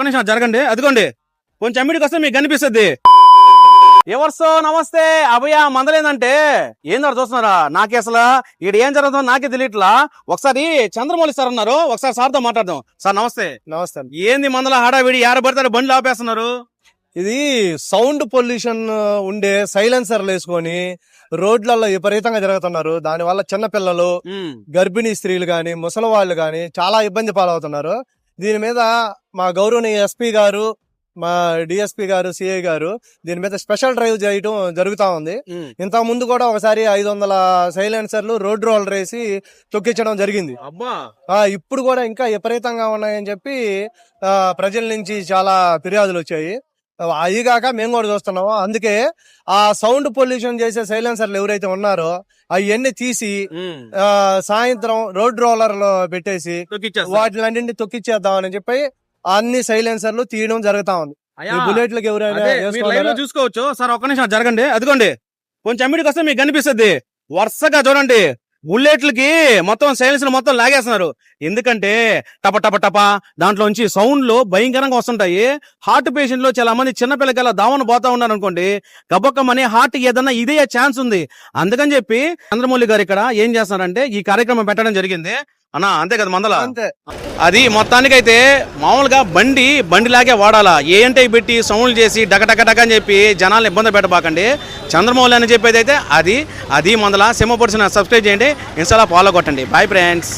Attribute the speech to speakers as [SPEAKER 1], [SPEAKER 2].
[SPEAKER 1] నిమిషం జరగండి, అదిగోండి కొంచెం అమ్మిడికి వస్తే మీకు కనిపిస్తుంది. ఎవర్సో నమస్తే అభయ మందలేందంటే ఏందో చూస్తున్నారా? నాకే అసలు ఈడ ఏం జరుగుతుందో నాకే తెలియట్లా. ఒకసారి చంద్రమౌళి సార్ అన్నారు, ఒకసారి సార్తో మాట్లాడదాం. సార్ నమస్తే.
[SPEAKER 2] నమస్తే.
[SPEAKER 1] ఏంది మందల హడావిడి పడతారు బండ్లు ఆపేస్తున్నారు?
[SPEAKER 2] ఇది సౌండ్ పొల్యూషన్ ఉండే సైలెన్సర్లు వేసుకొని రోడ్లలో విపరీతంగా జరుగుతున్నారు. దాని వల్ల చిన్నపిల్లలు, గర్భిణీ స్త్రీలు గాని, ముసలి వాళ్ళు గాని చాలా ఇబ్బంది పాలవుతున్నారు. దీని మీద మా గౌరవనీయ ఎస్పీ గారు, మా డిఎస్పీ గారు, సిఐ గారు దీని మీద స్పెషల్ డ్రైవ్ చేయడం జరుగుతా ఉంది. ఇంత ముందు కూడా ఒకసారి 500 సైలెన్సర్లు రోడ్ రోలర్ వేసి తొక్కించడం జరిగింది. ఇప్పుడు కూడా ఇంకా విపరీతంగా ఉన్నాయని చెప్పి ప్రజల నుంచి చాలా ఫిర్యాదులు వచ్చాయి. అదిగాక మేము కూడా చూస్తున్నాము. అందుకే ఆ సౌండ్ పొల్యూషన్ చేసే సైలెన్సర్లు ఎవరైతే ఉన్నారో అవన్నీ తీసి సాయంత్రం రోడ్ రోలర్ లో పెట్టేసి వాటిలన్నింటినీ తొక్కిచ్చేద్దామని చెప్పి అన్ని సైలెన్సర్లు తీయడం జరుగుతా ఉంది. బుల్లెట్లకు ఎవరైనా
[SPEAKER 1] చూసుకోవచ్చు. సార్ ఒక్క నిమిషం జరగండి, అదిగోండి కొంచెం అమ్మిడికి వస్తే మీకు కనిపిస్తుంది. వరుసగా చూడండి బుల్లెట్లకి మొత్తం సైలెన్సర్ మొత్తం లాగేస్తున్నారు. ఎందుకంటే టప టప టప దాంట్లోంచి సౌండ్లు భయంకరంగా వస్తుంటాయి. హార్ట్ పేషెంట్ లో చాలా మంది చిన్నపిల్లకల్లా దావన పోతా ఉన్నారు అనుకోండి, గబక్కమని హార్ట్ ఏదన్నా ఇదే ఛాన్స్ ఉంది. అందుకని చెప్పి చంద్రమౌళి గారు ఇక్కడ ఏం చేస్తున్నారంటే ఈ కార్యక్రమం పెట్టడం జరిగింది అన్నా. అంతే కదా మందల?
[SPEAKER 2] అంతే.
[SPEAKER 1] అది మొత్తానికైతే మామూలుగా బండిలాగే వాడాలా. ఏంటై పెట్టి సౌండ్లు చేసి డగడగడగ అని చెప్పి జనాలను ఇబ్బంది పెట్టబాకండి. చంద్రమౌళి అని చెప్పేది అయితే అది మందల సింహపరిచిన సబ్స్క్రైబ్ చేయండి, ఇన్స్టాలో ఫాలో కొట్టండి. Bye friends.